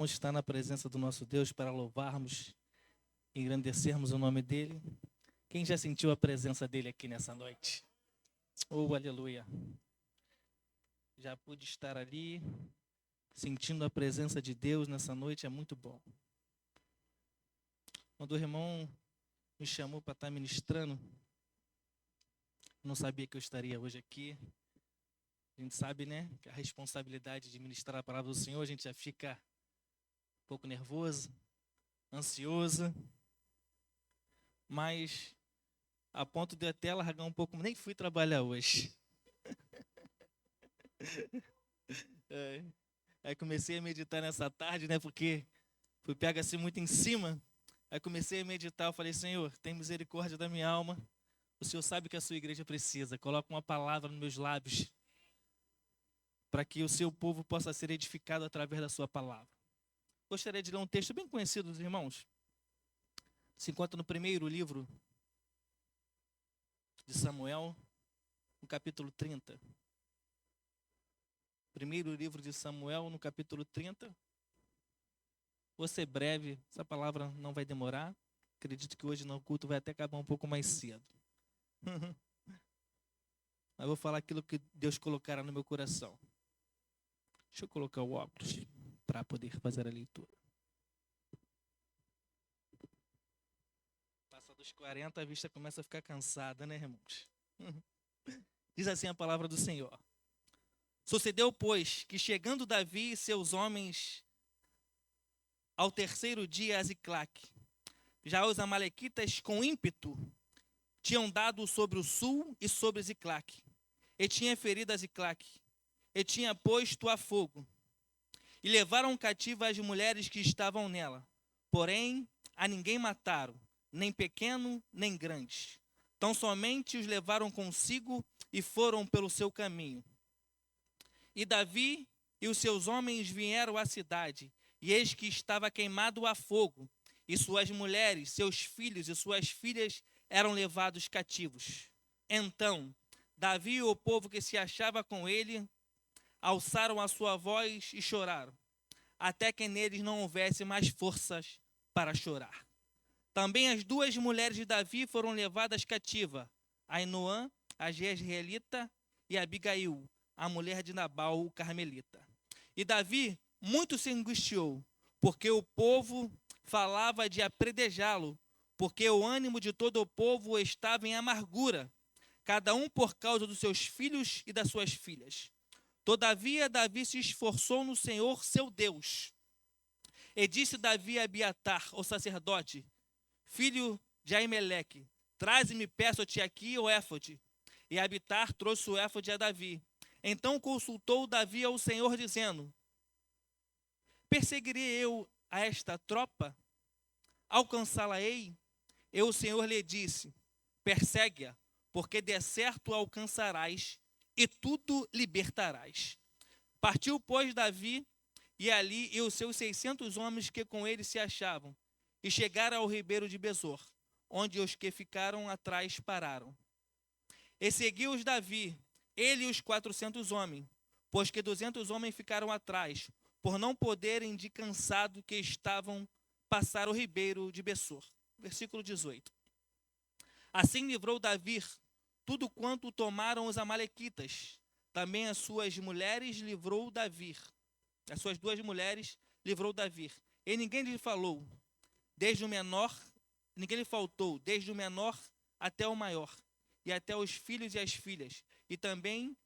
Vamos estar na presença do nosso Deus para louvarmos e engrandecermos o nome dEle. Quem já sentiu a presença dEle aqui nessa noite? Oh, aleluia! Já pude estar ali, sentindo a presença de Deus nessa noite, é muito bom. Quando o irmão me chamou para estar ministrando, não sabia que eu estaria hoje aqui. A gente sabe, né, que a responsabilidade de ministrar a palavra do Senhor, a gente já fica um pouco nervoso, ansioso, mas a ponto de eu até largar um pouco, nem fui trabalhar hoje. Aí comecei a meditar nessa tarde, né, porque fui pego assim muito em cima. Aí comecei a meditar, eu falei, Senhor, tem misericórdia da minha alma. O Senhor sabe que a sua igreja precisa. Coloca uma palavra nos meus lábios para que o seu povo possa ser edificado através da sua palavra. Gostaria de ler um texto bem conhecido dos irmãos. Se encontra no primeiro livro de Samuel, no capítulo 30. Primeiro livro de Samuel, no capítulo 30. Vou ser breve, essa palavra não vai demorar. Acredito que hoje no culto vai até acabar um pouco mais cedo. Mas vou falar aquilo que Deus colocará no meu coração. Deixa eu colocar o óculos para poder fazer a leitura. Passa dos 40, a vista começa a ficar cansada, né, irmãos? Diz assim a palavra do Senhor. Sucedeu, pois, que chegando Davi e seus homens ao terceiro dia a Ziclague, já os amalequitas com ímpeto tinham dado sobre o sul e sobre Ziclague, e tinha ferido a Ziclague, e tinha posto a fogo, e levaram cativo as mulheres que estavam nela, porém a ninguém mataram, nem pequeno nem grande, tão somente os levaram consigo e foram pelo seu caminho. E Davi e os seus homens vieram à cidade, e eis que estava queimado a fogo, e suas mulheres, seus filhos e suas filhas eram levados cativos. Então, Davi e o povo que se achava com ele alçaram a sua voz e choraram, até que neles não houvesse mais forças para chorar. Também as duas mulheres de Davi foram levadas cativas, Ainoã, a jezreelita, e Abigail, a mulher de Nabal, o carmelita. E Davi muito se angustiou, porque o povo falava de apredejá-lo, porque o ânimo de todo o povo estava em amargura, cada um por causa dos seus filhos e das suas filhas. Todavia, Davi se esforçou no Senhor, seu Deus. E disse Davi a Abiatar, o sacerdote, filho de Aimeleque, traze-me, peço-te aqui o éfode. E Abiatar trouxe o éfode a Davi. Então consultou Davi ao Senhor, dizendo, perseguirei eu a esta tropa? Alcançá-la-ei? E o Senhor lhe disse, persegue-a, porque de certo alcançarás e tudo libertarás. Partiu, pois, Davi, e ali e os seus 600 homens que com ele se achavam, e chegaram ao ribeiro de Besor, onde os que ficaram atrás pararam. E seguiu-os Davi, ele e os 400 homens, pois que 200 homens ficaram atrás, por não poderem de cansado que estavam passar o ribeiro de Besor. Versículo 18. Assim livrou Davi tudo quanto tomaram os amalequitas. Também as suas mulheres livrou Davi. As suas duas mulheres livrou Davi. E ninguém lhe falou, desde o menor, ninguém lhe faltou, desde o menor até o maior, e até os filhos e as filhas, e também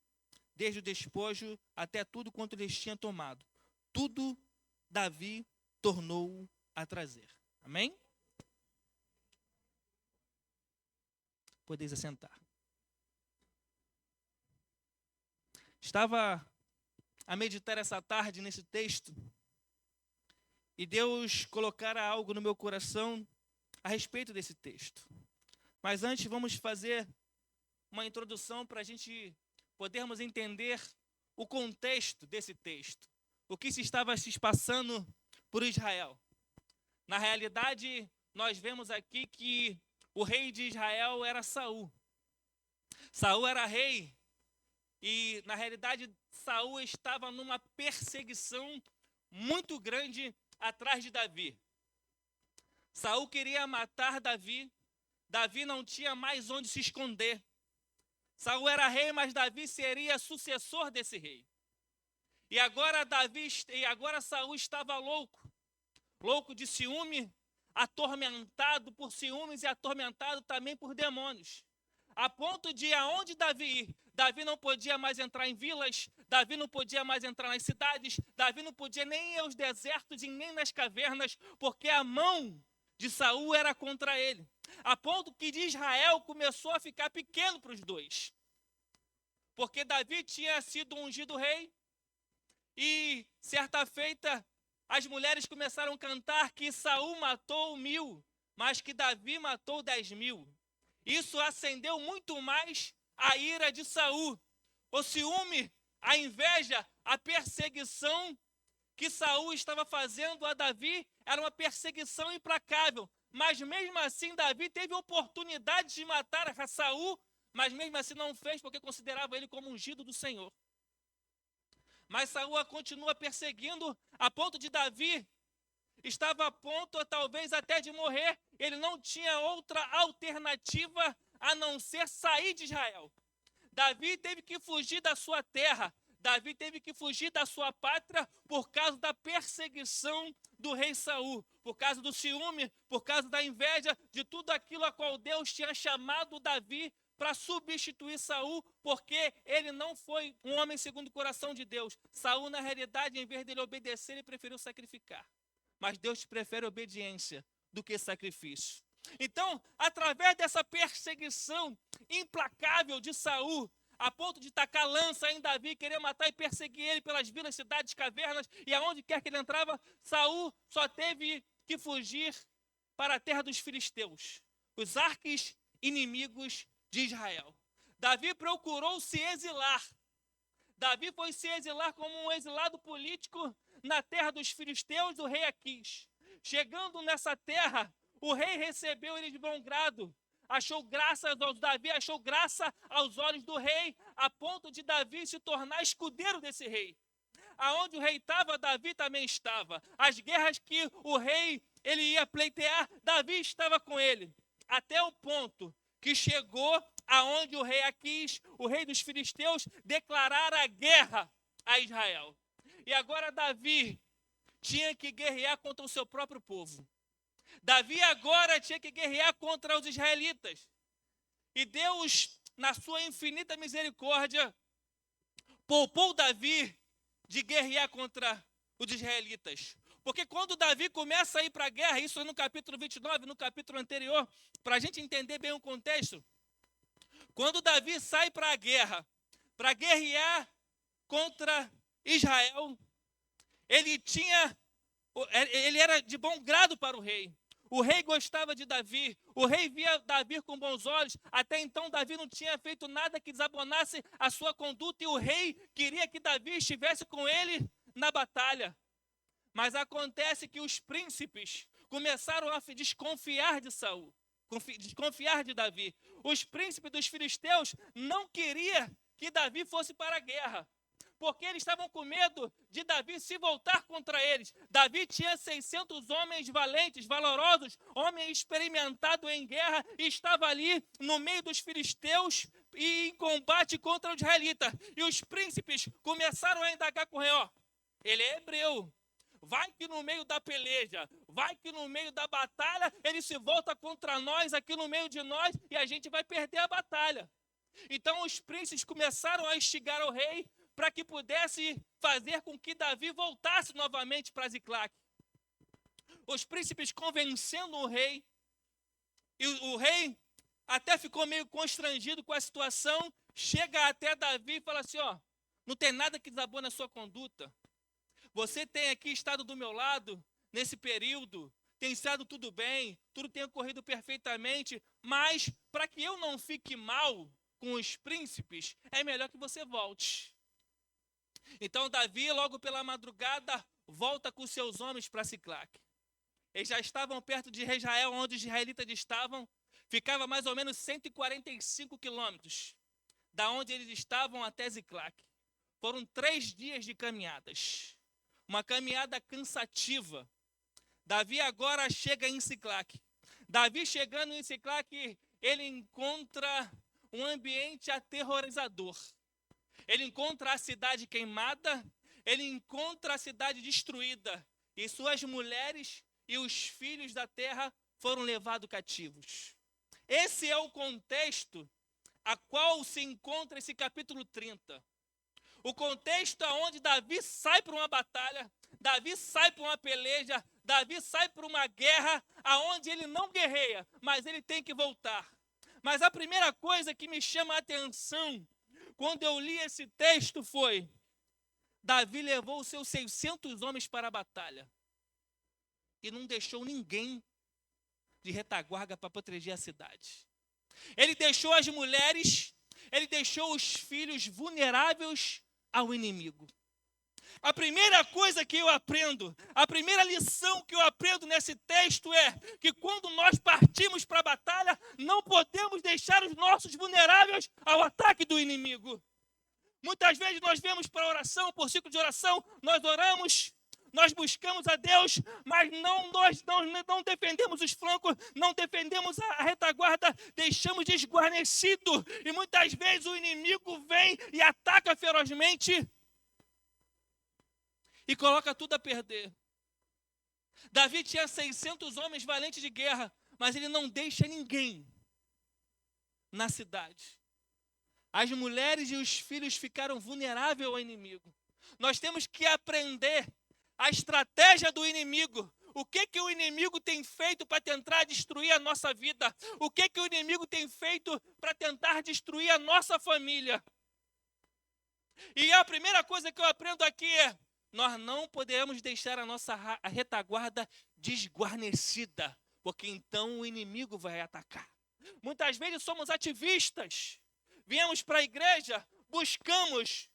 desde o despojo até tudo quanto lhes tinha tomado. Tudo Davi tornou a trazer. Amém? Podeis assentar. Estava a meditar essa tarde nesse texto e Deus colocara algo no meu coração a respeito desse texto. Mas antes vamos fazer uma introdução para a gente podermos entender o contexto desse texto. O que se estava se passando por Israel. Na realidade, nós vemos aqui que o rei de Israel era Saul. Saul era rei e, na realidade, Saul estava numa perseguição muito grande atrás de Davi. Saul queria matar Davi. Davi não tinha mais onde se esconder. Saul era rei, mas Davi seria sucessor desse rei. E agora Saul estava louco de ciúme, atormentado por ciúmes e atormentado também por demônios. A ponto de aonde Davi ir, Davi não podia mais entrar em vilas, Davi não podia mais entrar nas cidades, Davi não podia nem ir aos desertos e nem nas cavernas, porque a mão de Saul era contra ele. A ponto que de Israel começou a ficar pequeno para os dois. Porque Davi tinha sido ungido rei e certa feita as mulheres começaram a cantar que Saul matou 1000, mas que Davi matou 10.000. Isso acendeu muito mais a ira de Saul. O ciúme, a inveja, a perseguição que Saul estava fazendo a Davi era uma perseguição implacável. Mas mesmo assim Davi teve oportunidade de matar a Saul, mas mesmo assim não fez porque considerava ele como ungido do Senhor. Mas Saul continua perseguindo a ponto de Davi estava a ponto talvez até de morrer. Ele não tinha outra alternativa a não ser sair de Israel. Davi teve que fugir da sua terra. Davi teve que fugir da sua pátria por causa da perseguição do rei Saul, por causa do ciúme, por causa da inveja, de tudo aquilo a qual Deus tinha chamado Davi para substituir Saul, porque ele não foi um homem segundo o coração de Deus. Saul, na realidade, em vez dele obedecer, ele preferiu sacrificar. Mas Deus prefere obediência do que sacrifício. Então, através dessa perseguição implacável de Saul, a ponto de tacar lança em Davi, querer matar e perseguir ele pelas vilas, cidades, cavernas, e aonde quer que ele entrava, Saul só teve que fugir para a terra dos filisteus, os arques inimigos de Israel. Davi procurou se exilar. Davi foi se exilar como um exilado político na terra dos filisteus, o rei Aquis. Chegando nessa terra, o rei recebeu ele de bom grado. Davi achou graça aos olhos do rei, a ponto de Davi se tornar escudeiro desse rei. Aonde o rei estava, Davi também estava. As guerras que o rei ele ia pleitear, Davi estava com ele. Até o ponto que chegou aonde o rei Aquis, o rei dos filisteus, declarara a guerra a Israel. E agora Davi tinha que guerrear contra o seu próprio povo. Davi agora tinha que guerrear contra os israelitas. E Deus, na sua infinita misericórdia, poupou Davi de guerrear contra os israelitas. Porque quando Davi começa a ir para a guerra, isso é no capítulo 29, no capítulo anterior, para a gente entender bem o contexto, quando Davi sai para a guerra, para guerrear contra Israel, ele era de bom grado para o rei. O rei gostava de Davi, o rei via Davi com bons olhos. Até então Davi não tinha feito nada que desabonasse a sua conduta e o rei queria que Davi estivesse com ele na batalha. Mas acontece que os príncipes começaram a desconfiar de Saul, desconfiar de Davi. Os príncipes dos filisteus não queriam que Davi fosse para a guerra, porque eles estavam com medo de Davi se voltar contra eles. Davi tinha 600 homens valentes, valorosos, homem experimentado em guerra, e estava ali no meio dos filisteus e em combate contra os israelitas. E os príncipes começaram a indagar com o rei, ele é hebreu. Vai que no meio da peleja, vai que no meio da batalha, ele se volta contra nós, aqui no meio de nós, e a gente vai perder a batalha. Então os príncipes começaram a instigar o rei para que pudesse fazer com que Davi voltasse novamente para Ziclague. Os príncipes convencendo o rei, e o rei até ficou meio constrangido com a situação, chega até Davi e fala assim, não tem nada que desabone a sua conduta. Você tem aqui estado do meu lado nesse período, tem estado tudo bem, tudo tem ocorrido perfeitamente, mas para que eu não fique mal com os príncipes, é melhor que você volte. Então Davi, logo pela madrugada, volta com seus homens para Ziclague. Eles já estavam perto de Israel, onde os israelitas estavam, ficava mais ou menos 145 quilômetros da onde eles estavam até Ziclague. Foram 3 dias de caminhadas. Uma caminhada cansativa. Davi agora chega em Siclac. Davi chegando em Siclac, ele encontra um ambiente aterrorizador. Ele encontra a cidade queimada, ele encontra a cidade destruída, e suas mulheres e os filhos da terra foram levados cativos. Esse é o contexto a qual se encontra esse capítulo 30. O contexto onde Davi sai para uma batalha, Davi sai para uma peleja, Davi sai para uma guerra, aonde ele não guerreia, mas ele tem que voltar. Mas a primeira coisa que me chama a atenção, quando eu li esse texto, foi: Davi levou os seus 600 homens para a batalha e não deixou ninguém de retaguarda para proteger a cidade. Ele deixou as mulheres, ele deixou os filhos vulneráveis ao inimigo. A primeira coisa que eu aprendo, a primeira lição que eu aprendo nesse texto é que quando nós partimos para a batalha, não podemos deixar os nossos vulneráveis ao ataque do inimigo. Muitas vezes nós vemos para oração, por ciclo de oração, nós oramos, nós buscamos a Deus, mas nós não defendemos os flancos, não defendemos a retaguarda, deixamos desguarnecido. E muitas vezes o inimigo vem e ataca ferozmente e coloca tudo a perder. Davi tinha 600 homens valentes de guerra, mas ele não deixa ninguém na cidade. As mulheres e os filhos ficaram vulneráveis ao inimigo. Nós temos que aprender a estratégia do inimigo. O que o inimigo tem feito para tentar destruir a nossa vida? O que o inimigo tem feito para tentar destruir a nossa família? E a primeira coisa que eu aprendo aqui é: nós não podemos deixar a nossa retaguarda desguarnecida, porque então o inimigo vai atacar. Muitas vezes somos ativistas, viemos para a igreja, buscamos,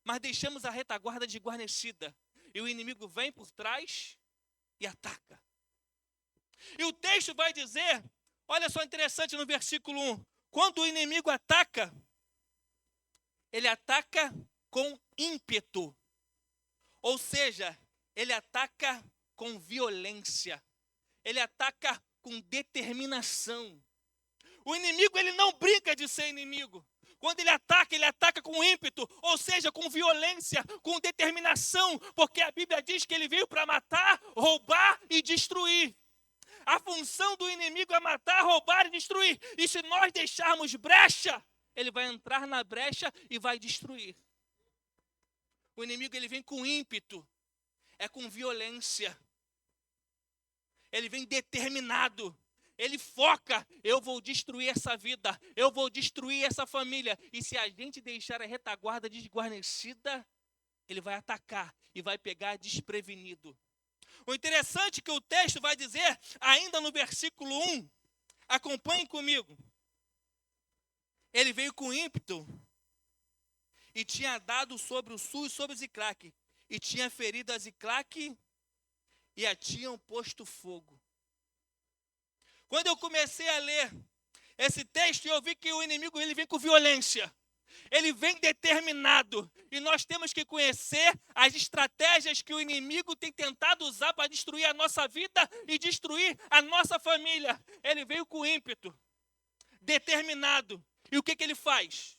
mas deixamos a retaguarda desguarnecida. E o inimigo vem por trás e ataca. E o texto vai dizer, olha só interessante no versículo 1, quando o inimigo ataca, ele ataca com ímpeto. Ou seja, ele ataca com violência. Ele ataca com determinação. O inimigo, ele não brinca de ser inimigo. Quando ele ataca com ímpeto, ou seja, com violência, com determinação, porque a Bíblia diz que ele veio para matar, roubar e destruir. A função do inimigo é matar, roubar e destruir. E se nós deixarmos brecha, ele vai entrar na brecha e vai destruir. O inimigo, ele vem com ímpeto, é com violência. Ele vem determinado. Ele foca: eu vou destruir essa vida, eu vou destruir essa família. E se a gente deixar a retaguarda desguarnecida, ele vai atacar e vai pegar desprevenido. O interessante é que o texto vai dizer, ainda no versículo 1, acompanhe comigo. Ele veio com ímpeto e tinha dado sobre o sul e sobre Ziclac, e tinha ferido a Ziclac e a tinham posto fogo. Quando eu comecei a ler esse texto, eu vi que o inimigo, ele vem com violência. Ele vem determinado. E nós temos que conhecer as estratégias que o inimigo tem tentado usar para destruir a nossa vida e destruir a nossa família. Ele veio com ímpeto, determinado. E o que ele faz?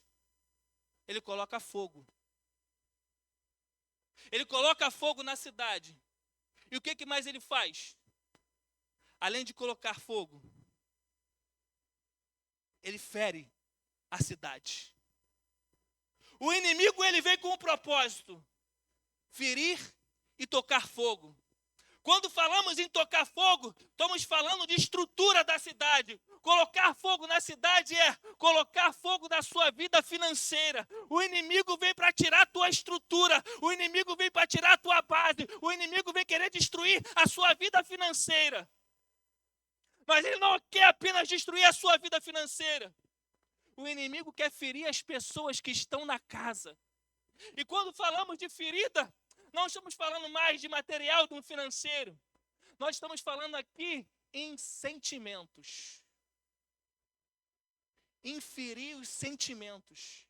Ele coloca fogo. Ele coloca fogo na cidade. E o que mais ele faz? Além de colocar fogo, ele fere a cidade. O inimigo, ele vem com um propósito: ferir e tocar fogo. Quando falamos em tocar fogo, estamos falando de estrutura da cidade. Colocar fogo na cidade é colocar fogo na sua vida financeira. O inimigo vem para tirar a tua estrutura. O inimigo vem para tirar a tua base. O inimigo vem querer destruir a sua vida financeira. Mas ele não quer apenas destruir a sua vida financeira. O inimigo quer ferir as pessoas que estão na casa. E quando falamos de ferida, não estamos falando mais de material, do financeiro. Nós estamos falando aqui em sentimentos. Inferir os sentimentos.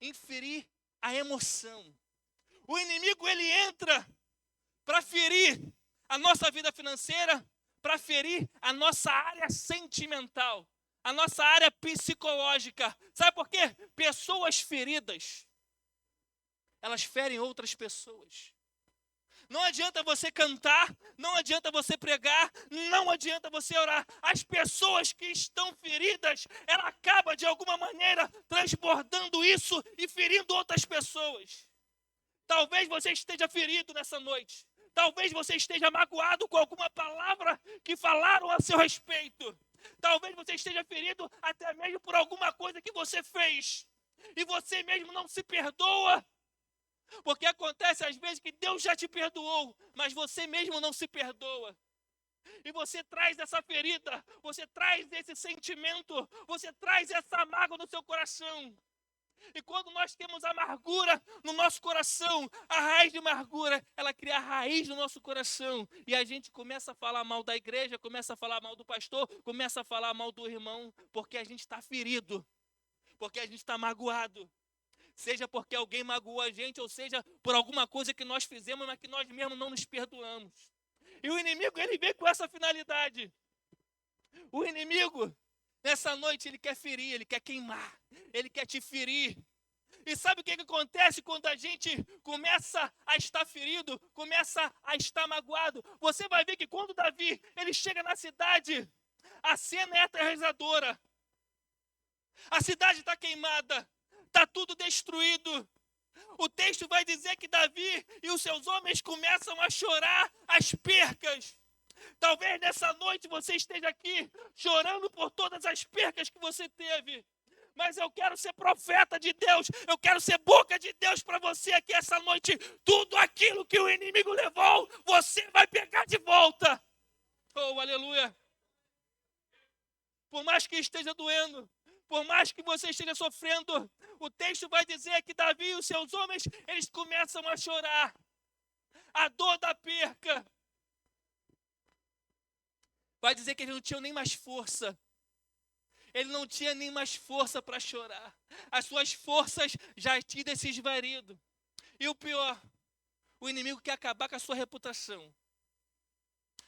Inferir a emoção. O inimigo, ele entra para ferir a nossa vida financeira para ferir a nossa área sentimental, a nossa área psicológica. Sabe por quê? Pessoas feridas, elas ferem outras pessoas. Não adianta você cantar, não adianta você pregar, não adianta você orar. As pessoas que estão feridas, ela acaba de alguma maneira transbordando isso e ferindo outras pessoas. Talvez você esteja ferido nessa noite. Talvez você esteja magoado com alguma palavra que falaram a seu respeito. Talvez você esteja ferido até mesmo por alguma coisa que você fez. E você mesmo não se perdoa. Porque acontece às vezes que Deus já te perdoou, mas você mesmo não se perdoa. E você traz essa ferida, você traz esse sentimento, você traz essa mágoa no seu coração. E quando nós temos amargura no nosso coração, a raiz de amargura, ela cria a raiz no nosso coração. E a gente começa a falar mal da igreja, começa a falar mal do pastor, começa a falar mal do irmão, porque a gente está ferido, porque a gente está magoado. Seja porque alguém magoou a gente, ou seja por alguma coisa que nós fizemos, mas que nós mesmos não nos perdoamos. E o inimigo, ele vem com essa finalidade. O inimigo, nessa noite, ele quer ferir, ele quer queimar, ele quer te ferir. E sabe o que acontece quando a gente começa a estar ferido, começa a estar magoado? Você vai ver que quando Davi, ele chega na cidade, a cena é aterrorizadora. A cidade está queimada. Está tudo destruído. O texto vai dizer que Davi e os seus homens começam a chorar as percas. Talvez nessa noite você esteja aqui chorando por todas as percas que você teve. Mas eu quero ser profeta de Deus. Eu quero ser boca de Deus para você aqui essa noite. Tudo aquilo que o inimigo levou, você vai pegar de volta. Oh, aleluia. Por mais que esteja doendo, por mais que você esteja sofrendo, o texto vai dizer que Davi e os seus homens, eles começam a chorar. A dor da perca. Vai dizer que eles não tinham nem mais força. Ele não tinha nem mais força para chorar. As suas forças já tinham se esvarido. E o pior, o inimigo quer acabar com a sua reputação.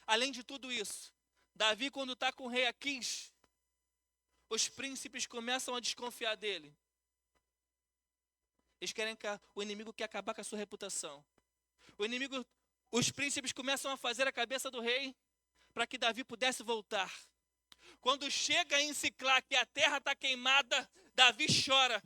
Além de tudo isso, Davi, quando está com o rei Aquis, os príncipes começam a desconfiar dele. O inimigo quer acabar com a sua reputação. Os príncipes começam a fazer a cabeça do rei para que Davi pudesse voltar. Quando chega em Siclá, que a terra está queimada, Davi chora.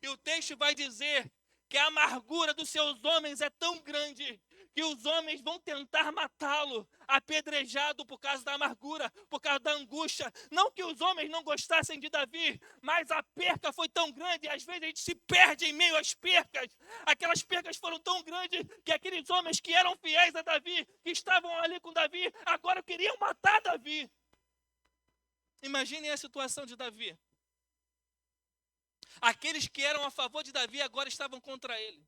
E o texto vai dizer que a amargura dos seus homens é tão grande que os homens vão tentar matá-lo, apedrejado por causa da amargura, por causa da angústia. Não que os homens não gostassem de Davi, mas a perca foi tão grande, e às vezes a gente se perde em meio às percas. Aquelas percas foram tão grandes que aqueles homens que eram fiéis a Davi, que estavam ali com Davi, agora queriam matar Davi. Imaginem a situação de Davi. Aqueles que eram a favor de Davi agora estavam contra ele.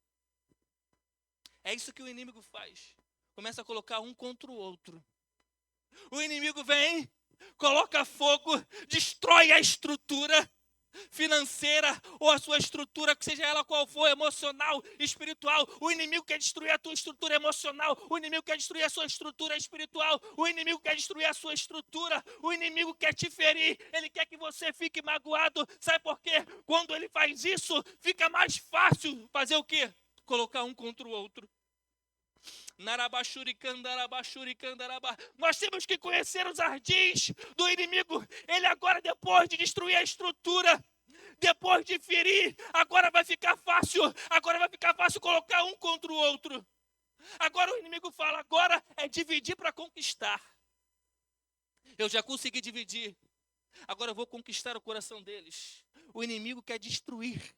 É isso que o inimigo faz. Começa a colocar um contra o outro. O inimigo vem, coloca fogo, destrói a estrutura financeira ou a sua estrutura, que seja ela qual for, emocional, espiritual. O inimigo quer destruir a tua estrutura emocional. O inimigo quer destruir a sua estrutura espiritual. O inimigo quer destruir a sua estrutura. O inimigo quer te ferir. Ele quer que você fique magoado. Sabe por quê? Quando ele faz isso, fica mais fácil fazer o quê? Colocar um contra o outro. Nós temos que conhecer os ardis do inimigo. Ele agora, depois de destruir a estrutura, depois de ferir, agora vai ficar fácil. Agora vai ficar fácil colocar um contra o outro. Agora o inimigo fala, agora é dividir para conquistar. Eu já consegui dividir. Agora eu vou conquistar o coração deles. O inimigo quer destruir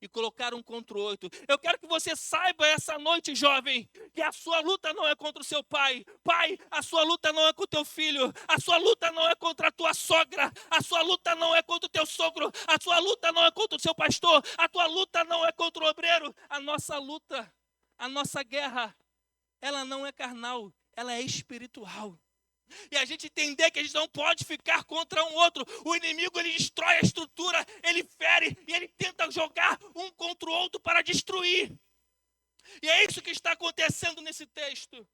e colocar um contra o outro. Eu quero que você saiba essa noite, jovem, que a sua luta não é contra o seu pai. Pai, a sua luta não é com o teu filho. A sua luta não é contra a tua sogra. A sua luta não é contra o teu sogro. A sua luta não é contra o seu pastor. A tua luta não é contra o obreiro. A nossa luta, a nossa guerra, ela não é carnal, ela é espiritual. E a gente entender que a gente não pode ficar contra um outro. O inimigo, ele destrói a estrutura, ele fere e ele tenta jogar um contra o outro para destruir. E é isso que está acontecendo nesse texto.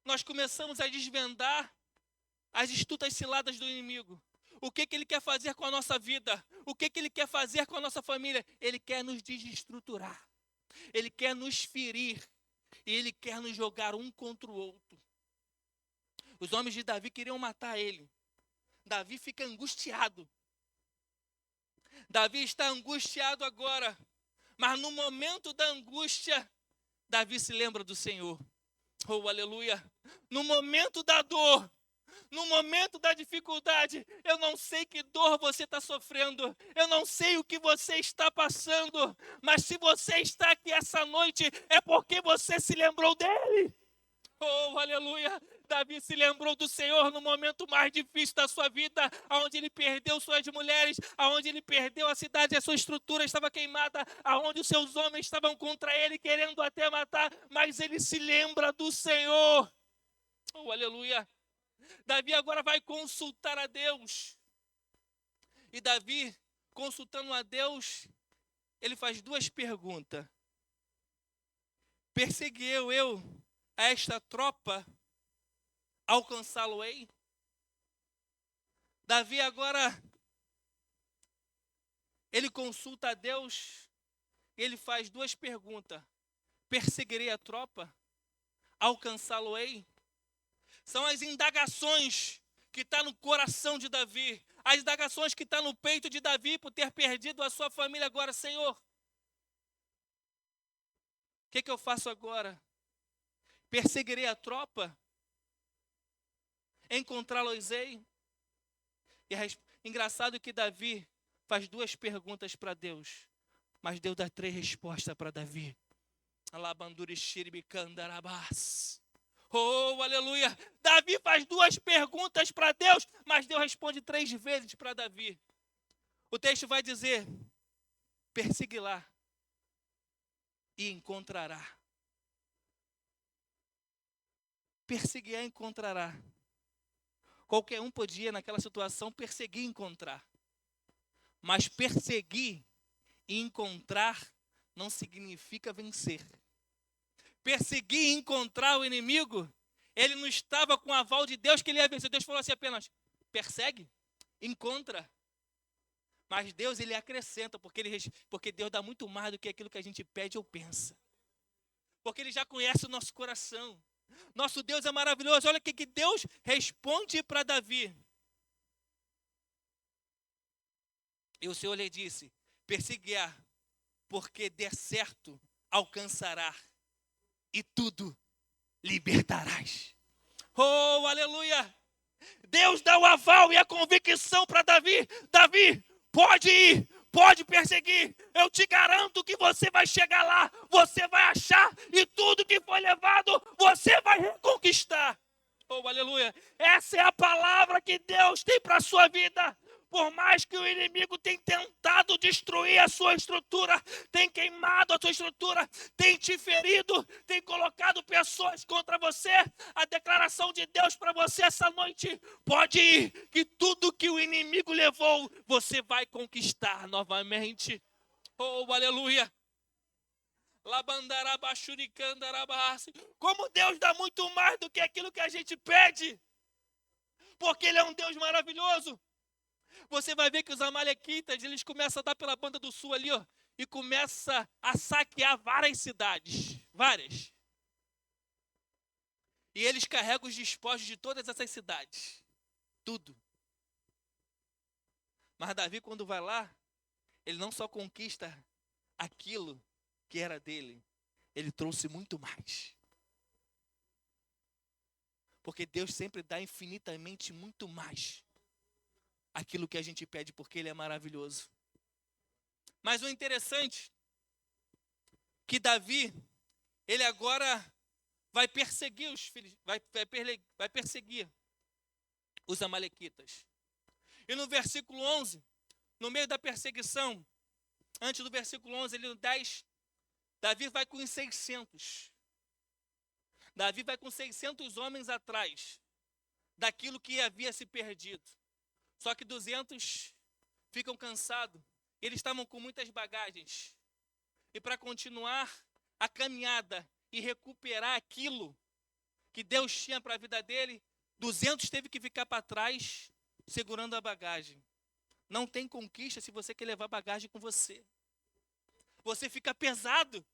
nós começamos a desvendar as astutas ciladas do inimigo. O que ele quer fazer com a nossa vida? O que ele quer fazer com a nossa família? Ele quer nos desestruturar. Ele quer nos ferir. E ele quer nos jogar um contra o outro. Os homens de Davi queriam matar ele. Davi fica angustiado. Davi está angustiado agora. Mas no momento da angústia, Davi se lembra do Senhor. Oh, aleluia. No momento da dor, no momento da dificuldade, eu não sei que dor você está sofrendo, eu não sei o que você está passando, mas se você está aqui essa noite, é porque você se lembrou dele. Oh, aleluia! Davi se lembrou do Senhor no momento mais difícil da sua vida, onde ele perdeu suas mulheres, onde ele perdeu a cidade, a sua estrutura estava queimada, onde os seus homens estavam contra ele, querendo até matar, mas ele se lembra do Senhor. Oh, aleluia! Davi agora vai consultar a Deus. E Davi, consultando a Deus, ele faz duas perguntas. Persegui eu a esta tropa, alcançá-lo-ei? Davi agora, ele consulta a Deus, e ele faz duas perguntas. Perseguirei a tropa? Alcançá-lo-ei? São as indagações que estão no coração de Davi, as indagações que estão no peito de Davi por ter perdido a sua família agora. Senhor, o que eu faço agora? Perseguirei a tropa? Encontrá-los-ei? Engraçado que Davi faz duas perguntas para Deus, mas Deus dá três respostas para Davi. Oh, aleluia! Davi faz duas perguntas para Deus, mas Deus responde três vezes para Davi. O texto vai dizer: perseguirá e encontrará. Perseguirá e encontrará. Qualquer um podia, naquela situação, perseguir e encontrar. Mas perseguir e encontrar não significa vencer. Perseguir e encontrar o inimigo, ele não estava com o aval de Deus que ele ia vencer. Deus falou assim apenas: persegue, encontra. Mas Deus, ele acrescenta, porque Deus dá muito mais do que aquilo que a gente pede ou pensa. Porque ele já conhece o nosso coração. Nosso Deus é maravilhoso. Olha o que Deus responde para Davi. E o Senhor lhe disse: perseguirá, porque der certo, alcançará, e tudo libertarás. Oh, aleluia! Deus dá o aval e a convicção para Davi. Davi, pode ir, pode perseguir. Eu te garanto que você vai chegar lá, você vai achar, e tudo que foi levado, você vai reconquistar. Oh, aleluia! Essa é a palavra que Deus tem para a sua vida. Por mais que o inimigo tenha tentado destruir a sua estrutura, tem queimado a sua estrutura, tem te ferido, tem colocado pessoas contra você, a declaração de Deus para você essa noite: pode ir, que tudo que o inimigo levou, você vai conquistar novamente. Oh, aleluia! Como Deus dá muito mais do que aquilo que a gente pede, porque Ele é um Deus maravilhoso. Você vai ver que os amalequitas, eles começam a dar pela banda do sul ali, ó, e começa a saquear várias cidades, várias. E eles carregam os despojos de todas essas cidades, tudo. Mas Davi, quando vai lá, ele não só conquista aquilo que era dele, ele trouxe muito mais. Porque Deus sempre dá infinitamente muito mais aquilo que a gente pede, porque Ele é maravilhoso. Mas o interessante que Davi, ele agora vai perseguir os filhos, vai perseguir os amalequitas. E no versículo 11, no meio da perseguição, antes do versículo 11, ali no 10, Davi vai com 600. Davi vai com 600 homens atrás daquilo que havia se perdido. Só que 200 ficam cansados. Eles estavam com muitas bagagens. E para continuar a caminhada e recuperar aquilo que Deus tinha para a vida dele, 200 teve que ficar para trás, segurando a bagagem. Não tem conquista se você quer levar bagagem com você. Você fica pesado.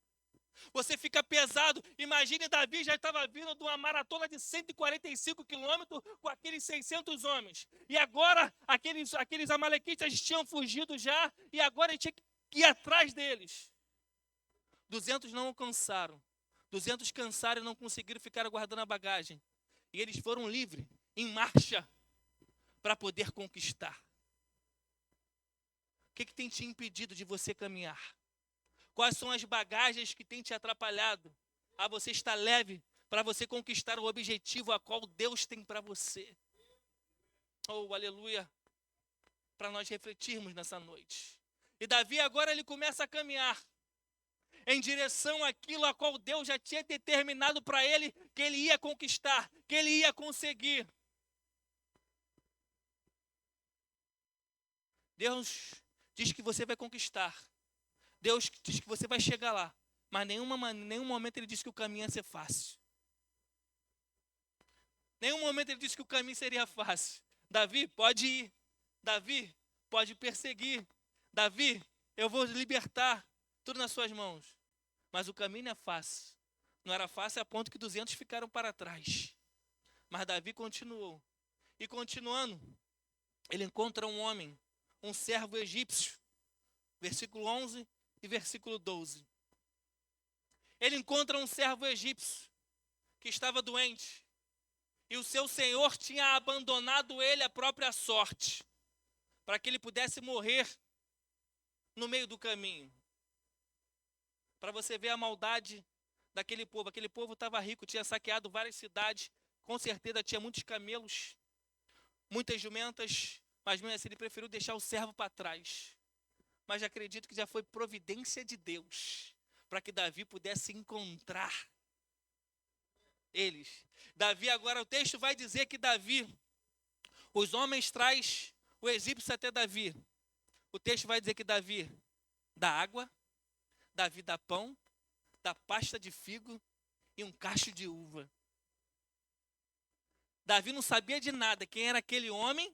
Você fica pesado. Imagine, Davi já estava vindo de uma maratona de 145 quilômetros com aqueles 600 homens. E agora, aqueles amalequitas tinham fugido já, e agora ele tinha que ir atrás deles. 200 não alcançaram. 200 cansaram e não conseguiram ficar guardando a bagagem. E eles foram livres, em marcha, para poder conquistar. O que tem te impedido de você caminhar? Quais são as bagagens que têm te atrapalhado a você estar leve para você conquistar o objetivo a qual Deus tem para você? Oh, aleluia! Para nós refletirmos nessa noite. E Davi agora ele começa a caminhar em direção àquilo a qual Deus já tinha determinado para ele que ele ia conquistar, que ele ia conseguir. Deus diz que você vai conquistar. Deus diz que você vai chegar lá. Mas em nenhum momento ele disse que o caminho ia ser fácil. Nenhum momento ele disse que o caminho seria fácil. Davi, pode ir. Davi, pode perseguir. Davi, eu vou libertar. Tudo nas suas mãos. Mas o caminho não é fácil. Não era fácil a ponto que 200 ficaram para trás. Mas Davi continuou. E continuando, ele encontra um homem, um servo egípcio. Versículo 11 e versículo 12. Ele encontra um servo egípcio que estava doente. E o seu senhor tinha abandonado ele à própria sorte, para que ele pudesse morrer no meio do caminho. Para você ver a maldade daquele povo. Aquele povo estava rico, tinha saqueado várias cidades. Com certeza tinha muitos camelos, muitas jumentas. Mas mesmo assim ele preferiu deixar o servo para trás. Mas acredito que já foi providência de Deus para que Davi pudesse encontrar eles. Davi agora, o texto vai dizer que Davi, os homens traz o egípcio até Davi. O texto vai dizer que Davi dá água, Davi dá pão, dá pasta de figo e um cacho de uva. Davi não sabia de nada quem era aquele homem.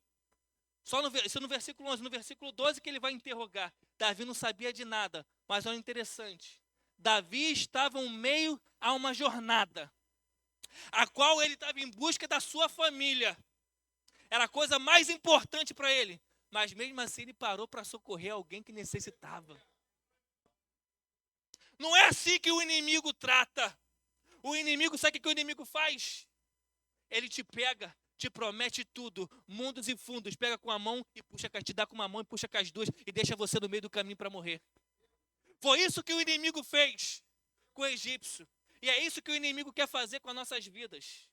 Isso no versículo 11, no versículo 12 que ele vai interrogar. Davi não sabia de nada, mas olha interessante. Davi estava em meio a uma jornada, a qual ele estava em busca da sua família. Era a coisa mais importante para ele. Mas mesmo assim ele parou para socorrer alguém que necessitava. Não é assim que o inimigo trata. O inimigo, sabe o que o inimigo faz? Ele te pega, te promete tudo, mundos e fundos, pega com a mão e puxa, te dá com uma mão e puxa com as duas e deixa você no meio do caminho para morrer. Foi isso que o inimigo fez com o egípcio. E é isso que o inimigo quer fazer com as nossas vidas.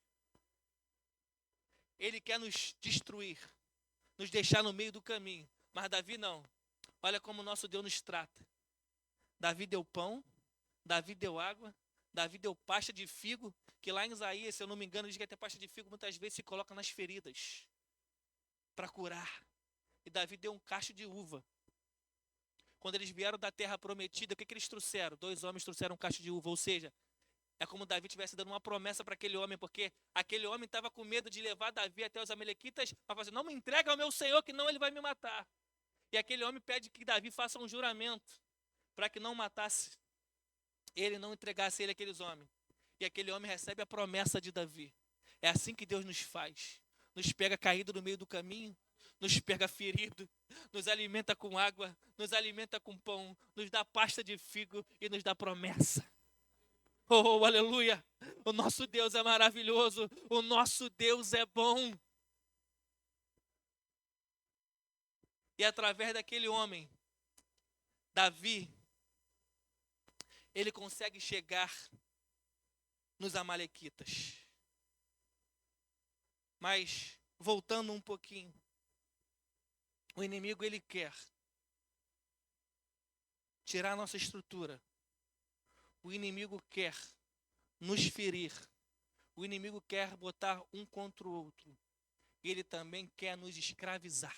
Ele quer nos destruir, nos deixar no meio do caminho. Mas Davi não. Olha como o nosso Deus nos trata. Davi deu pão, Davi deu água, Davi deu pasta de figo, que lá em Isaías, se eu não me engano, diz que até pasta de figo muitas vezes se coloca nas feridas para curar. E Davi deu um cacho de uva. Quando eles vieram da terra prometida, o que eles trouxeram? 2 homens trouxeram um cacho de uva, ou seja, é como Davi estivesse dando uma promessa para aquele homem, porque aquele homem estava com medo de levar Davi até os amalequitas, para fazer, não me entrega ao meu senhor, que não ele vai me matar. E aquele homem pede que Davi faça um juramento, para que não matasse ele, não entregasse ele àqueles homens. E aquele homem recebe a promessa de Davi. É assim que Deus nos faz. Nos pega caído no meio do caminho, nos pega ferido, nos alimenta com água, nos alimenta com pão, nos dá pasta de figo e nos dá promessa. Oh, aleluia! O nosso Deus é maravilhoso, o nosso Deus é bom. E através daquele homem, Davi, ele consegue chegar nos amalequitas. Mas, voltando um pouquinho, o inimigo ele quer tirar a nossa estrutura. O inimigo quer nos ferir. O inimigo quer botar um contra o outro. Ele também quer nos escravizar.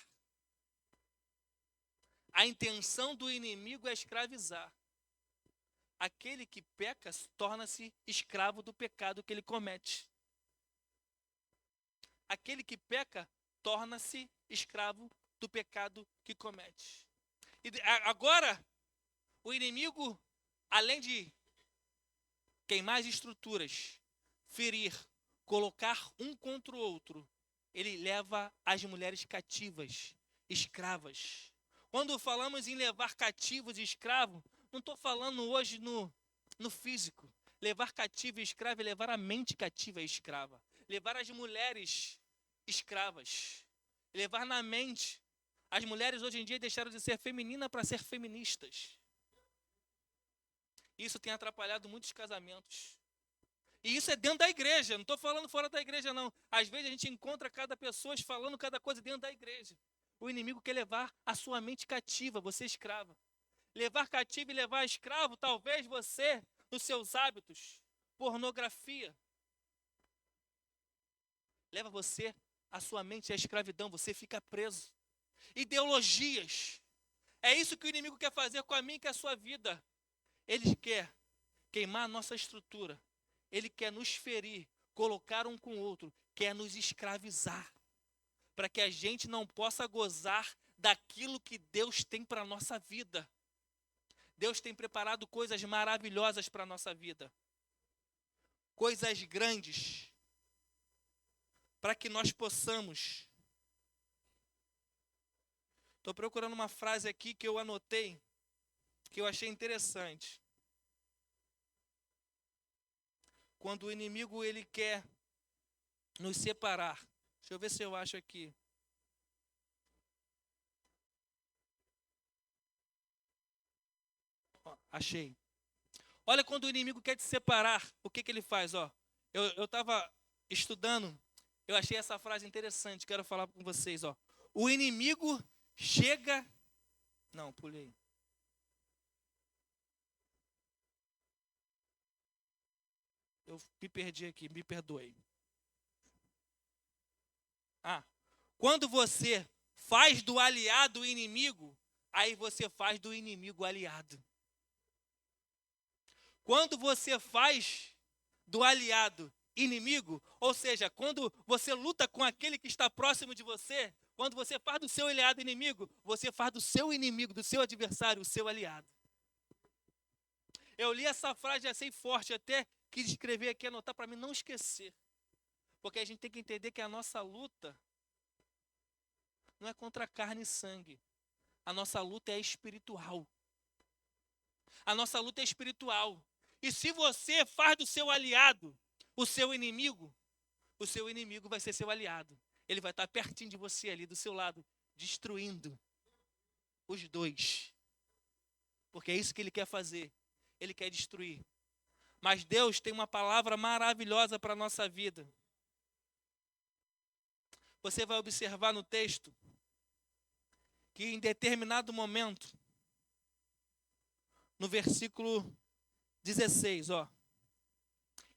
A intenção do inimigo é escravizar. Aquele que peca torna-se escravo do pecado que ele comete. aquele que peca torna-se escravo do pecado que comete. E agora, o inimigo, além de queimar as estruturas, ferir, colocar um contra o outro, ele leva as mulheres cativas, escravas. Quando falamos em levar cativos e escravos, não estou falando hoje no físico. Levar cativo e escravo é levar a mente cativa e escrava. Levar as mulheres escravas. Levar na mente. As mulheres hoje em dia deixaram de ser femininas para ser feministas. Isso tem atrapalhado muitos casamentos. E isso é dentro da igreja, não estou falando fora da igreja, não. Às vezes a gente encontra cada pessoa falando cada coisa dentro da igreja. O inimigo quer levar a sua mente cativa, você escrava. Levar cativo e levar escravo, talvez você, nos seus hábitos, pornografia. Leva você, a sua mente à escravidão, você fica preso. Ideologias. É isso que o inimigo quer fazer com a mim e com a sua vida. Ele quer queimar a nossa estrutura. Ele quer nos ferir, colocar um com o outro, quer nos escravizar, para que a gente não possa gozar daquilo que Deus tem para a nossa vida. Deus tem preparado coisas maravilhosas para a nossa vida, coisas grandes, para que nós possamos. Estou procurando uma frase aqui que eu anotei, que eu achei interessante. Quando o inimigo ele quer nos separar. Deixa eu ver se eu acho aqui. Ó, achei. Olha, quando o inimigo quer te separar, o que ele faz? Ó, eu estava estudando, eu achei essa frase interessante, quero falar com vocês. Ó. O inimigo chega... Não, pulei. Eu me perdi aqui, me perdoe. Quando você faz do aliado o inimigo, aí você faz do inimigo aliado. Quando você faz do aliado inimigo, ou seja, quando você luta com aquele que está próximo de você, quando você faz do seu aliado inimigo, você faz do seu inimigo, do seu adversário, o seu aliado. Eu li essa frase e achei forte, até quis escrever aqui, anotar para mim não esquecer. Porque a gente tem que entender que a nossa luta não é contra carne e sangue. A nossa luta é espiritual. A nossa luta é espiritual. E se você faz do seu aliado o seu inimigo vai ser seu aliado. Ele vai estar pertinho de você ali, do seu lado, destruindo os dois. Porque é isso que ele quer fazer. Ele quer destruir. Mas Deus tem uma palavra maravilhosa para a nossa vida. Você vai observar no texto que em determinado momento, no versículo 16, ó.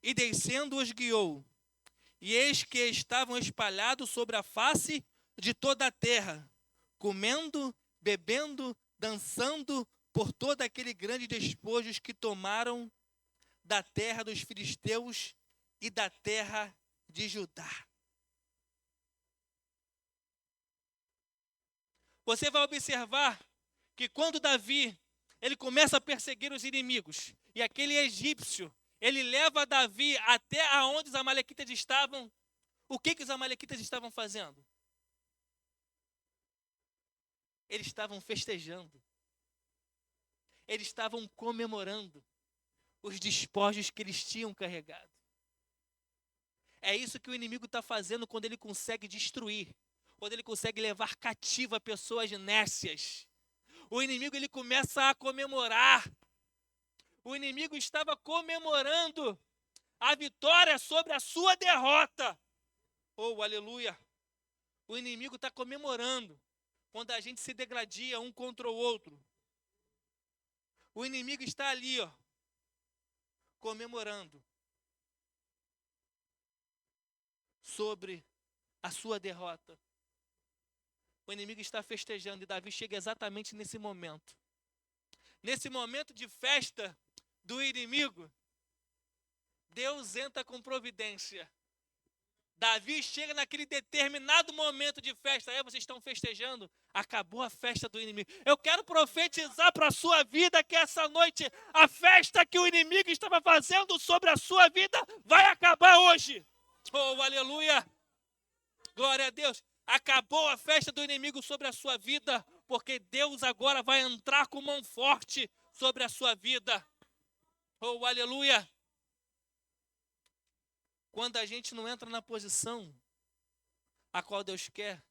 E descendo os guiou, e eis que estavam espalhados sobre a face de toda a terra, comendo, bebendo, dançando por todo aquele grande despojos que tomaram da terra dos filisteus e da terra de Judá. Você vai observar que quando Davi ele começa a perseguir os inimigos, e aquele egípcio, ele leva Davi até aonde os amalequitas estavam. O que os amalequitas estavam fazendo? Eles estavam festejando. Eles estavam comemorando os despojos que eles tinham carregado. É isso que o inimigo está fazendo quando ele consegue destruir, quando ele consegue levar cativa pessoas nécias. O inimigo ele começa a comemorar. O inimigo estava comemorando a vitória sobre a sua derrota. Oh, aleluia! O inimigo está comemorando quando a gente se degradia um contra o outro. O inimigo está ali, ó, comemorando sobre a sua derrota. O inimigo está festejando e Davi chega exatamente nesse momento. Nesse momento de festa do inimigo, Deus entra com providência. Davi chega naquele determinado momento de festa. Aí vocês estão festejando. Acabou a festa do inimigo. Eu quero profetizar para a sua vida que essa noite a festa que o inimigo estava fazendo sobre a sua vida vai acabar hoje. Oh, aleluia. Glória a Deus. Acabou a festa do inimigo sobre a sua vida, porque Deus agora vai entrar com mão forte sobre a sua vida. Oh, aleluia. Quando a gente não entra na posição a qual Deus quer,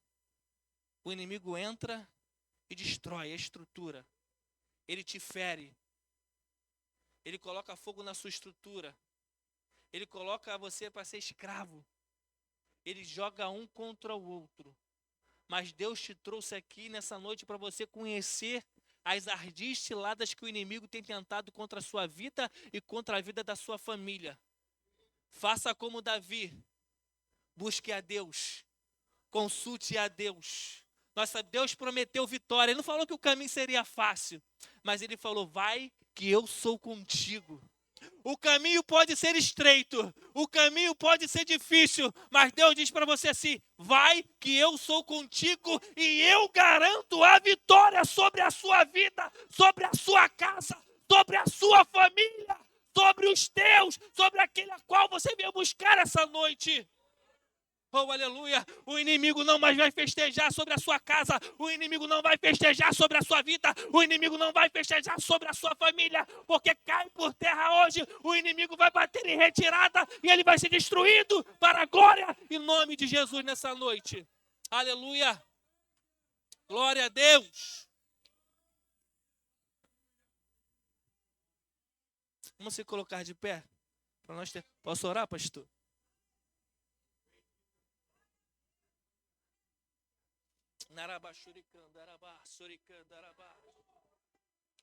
o inimigo entra e destrói a estrutura. Ele te fere. Ele coloca fogo na sua estrutura. Ele coloca você para ser escravo. Ele joga um contra o outro. Mas Deus te trouxe aqui nessa noite para você conhecer as ardis ciladas que o inimigo tem tentado contra a sua vida e contra a vida da sua família. Faça como Davi. Busque a Deus. Consulte a Deus. Nossa, Deus prometeu vitória. Ele não falou que o caminho seria fácil, mas ele falou, vai que eu sou contigo. O caminho pode ser estreito, o caminho pode ser difícil, mas Deus diz para você assim, vai que eu sou contigo e eu garanto a vitória sobre a sua vida, sobre a sua casa, sobre a sua família, sobre os teus, sobre aquele a qual você veio buscar essa noite. Oh, aleluia, o inimigo não mais vai festejar sobre a sua casa, o inimigo não vai festejar sobre a sua vida, o inimigo não vai festejar sobre a sua família, porque cai por terra hoje, o inimigo vai bater em retirada e ele vai ser destruído para a glória em nome de Jesus nessa noite. Aleluia, glória a Deus. Vamos se colocar de pé para nós ter... Posso orar, pastor?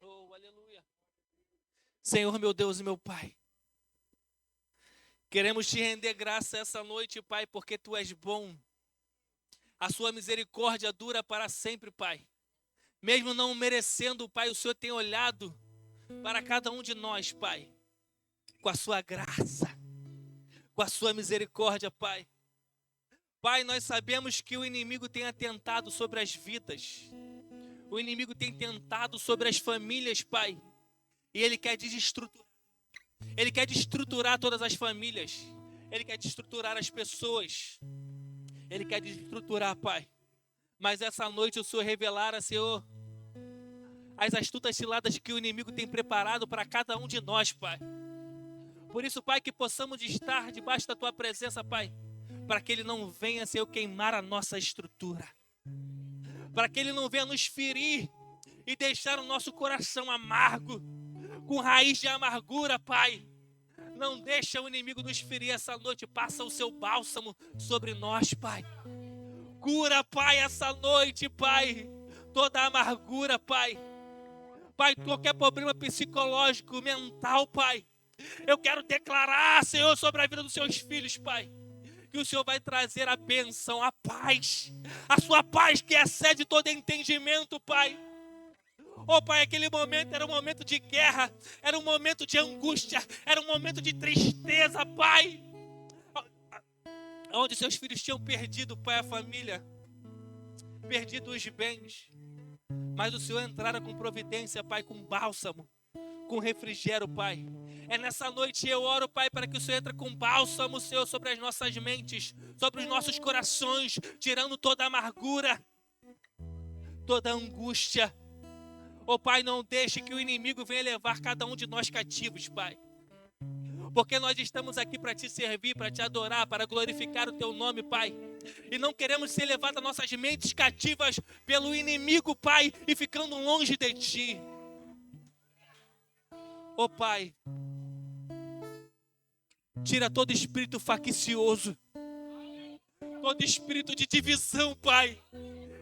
Oh, aleluia. Senhor, meu Deus e meu Pai, queremos te render graça essa noite, Pai, porque tu és bom. A sua misericórdia dura para sempre, Pai. Mesmo não merecendo, Pai, o Senhor tem olhado para cada um de nós, Pai, com a sua graça, com a sua misericórdia, Pai. Pai, nós sabemos que o inimigo tem atentado sobre as vidas. O inimigo tem tentado sobre as famílias, Pai. E ele quer desestruturar. Ele quer desestruturar todas as famílias. Ele quer desestruturar as pessoas. Ele quer desestruturar, Pai. Mas essa noite o Senhor revelara, Senhor, as astutas ciladas que o inimigo tem preparado para cada um de nós, Pai. Por isso, Pai, que possamos estar debaixo da Tua presença, Pai, para que Ele não venha, Senhor, queimar a nossa estrutura, para que Ele não venha nos ferir e deixar o nosso coração amargo, com raiz de amargura, Pai. Não deixa o inimigo nos ferir essa noite, passa o Seu bálsamo sobre nós, Pai. Cura, Pai, essa noite, Pai, toda a amargura, Pai. Pai, qualquer problema psicológico, mental, Pai. Eu quero declarar, Senhor, sobre a vida dos Seus filhos, Pai, que o Senhor vai trazer a bênção, a paz, a Sua paz que excede todo entendimento, Pai. Oh, Pai, aquele momento era um momento de guerra, era um momento de angústia, era um momento de tristeza, Pai. Onde Seus filhos tinham perdido, Pai, a família, perdido os bens. Mas o Senhor entrara com providência, Pai, com bálsamo, com refrigério, Pai. É nessa noite eu oro, Pai, para que o Senhor entre com bálsamo, Senhor, sobre as nossas mentes, sobre os nossos corações, tirando toda a amargura, toda a angústia. Oh, Pai, não deixe que o inimigo venha levar cada um de nós cativos, Pai. Porque nós estamos aqui para Te servir, para Te adorar, para glorificar o Teu nome, Pai. E não queremos ser levados nossas mentes cativas pelo inimigo, Pai, e ficando longe de Ti. Oh, Pai, tira todo espírito faccioso, todo espírito de divisão, Pai,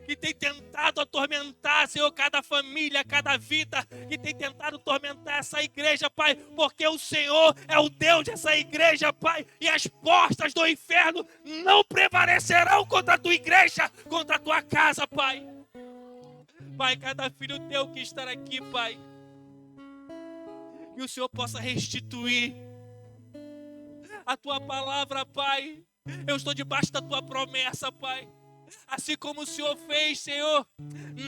que tem tentado atormentar, Senhor, cada família, cada vida, que tem tentado atormentar essa igreja, Pai, porque o Senhor é o Deus dessa igreja, Pai, e as portas do inferno não prevalecerão contra a Tua igreja, contra a Tua casa, Pai. Pai, cada filho Teu que está aqui, Pai, que o Senhor possa restituir a tua palavra, Pai. Eu estou debaixo da tua promessa, Pai. Assim como o Senhor fez, Senhor,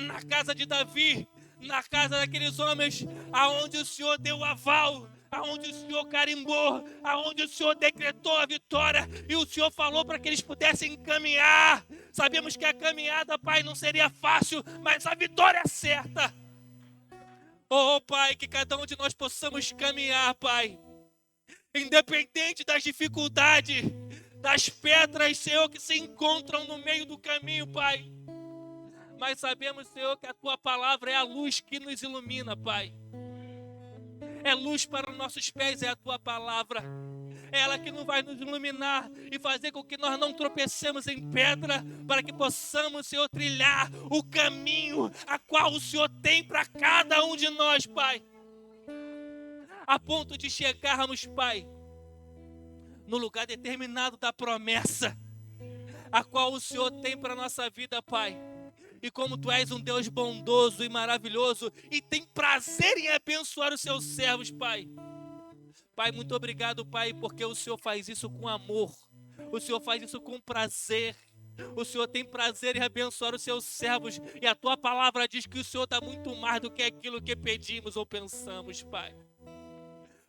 na casa de Davi, na casa daqueles homens, aonde o Senhor deu o aval, aonde o Senhor carimbou, aonde o Senhor decretou a vitória, e o Senhor falou para que eles pudessem caminhar. Sabemos que a caminhada, Pai, não seria fácil, mas a vitória é certa. Oh, Pai, que cada um de nós possamos caminhar, Pai, independente das dificuldades, das pedras, Senhor, que se encontram no meio do caminho, Pai. Mas sabemos, Senhor, que a Tua palavra é a luz que nos ilumina, Pai. É luz para os nossos pés, é a Tua palavra. É ela que não vai nos iluminar e fazer com que nós não tropecemos em pedra, para que possamos, Senhor, trilhar o caminho a qual o Senhor tem para cada um de nós, Pai. A ponto de chegarmos, Pai, no lugar determinado da promessa, a qual o Senhor tem para a nossa vida, Pai. E como Tu és um Deus bondoso e maravilhoso e tem prazer em abençoar os Seus servos, Pai. Pai, muito obrigado, Pai, porque o Senhor faz isso com amor. O Senhor faz isso com prazer. O Senhor tem prazer em abençoar os Seus servos. E a Tua palavra diz que o Senhor dá muito mais do que aquilo que pedimos ou pensamos, Pai.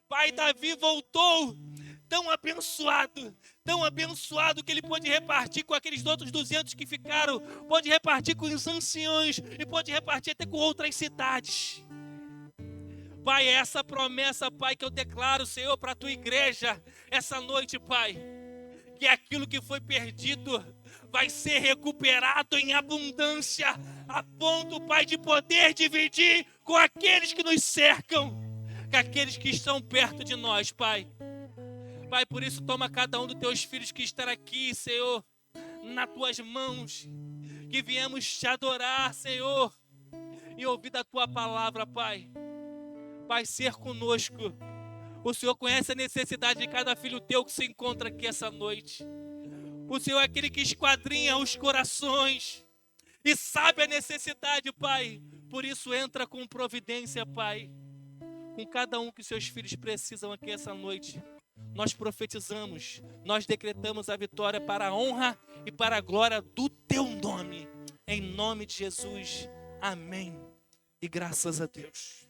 Pai, Davi voltou tão abençoado que ele pôde repartir com aqueles outros 200 que ficaram, pôde repartir com os anciões e pôde repartir até com outras cidades. Pai, é essa promessa, Pai, que eu declaro, Senhor, para a Tua igreja essa noite, Pai, que aquilo que foi perdido vai ser recuperado em abundância, a ponto, Pai, de poder dividir com aqueles que nos cercam, com aqueles que estão perto de nós, Pai. Pai, por isso toma cada um dos Teus filhos que estão aqui, Senhor, nas Tuas mãos, que viemos Te adorar, Senhor, e ouvir da Tua palavra, Pai. Pai, ser conosco. O Senhor conhece a necessidade de cada filho Teu que se encontra aqui essa noite. O Senhor é aquele que esquadrinha os corações e sabe a necessidade, Pai. Por isso entra com providência, Pai, com cada um que Seus filhos precisam aqui essa noite. Nós profetizamos, nós decretamos a vitória para a honra e para a glória do Teu nome. Em nome de Jesus. Amém. E graças a Deus.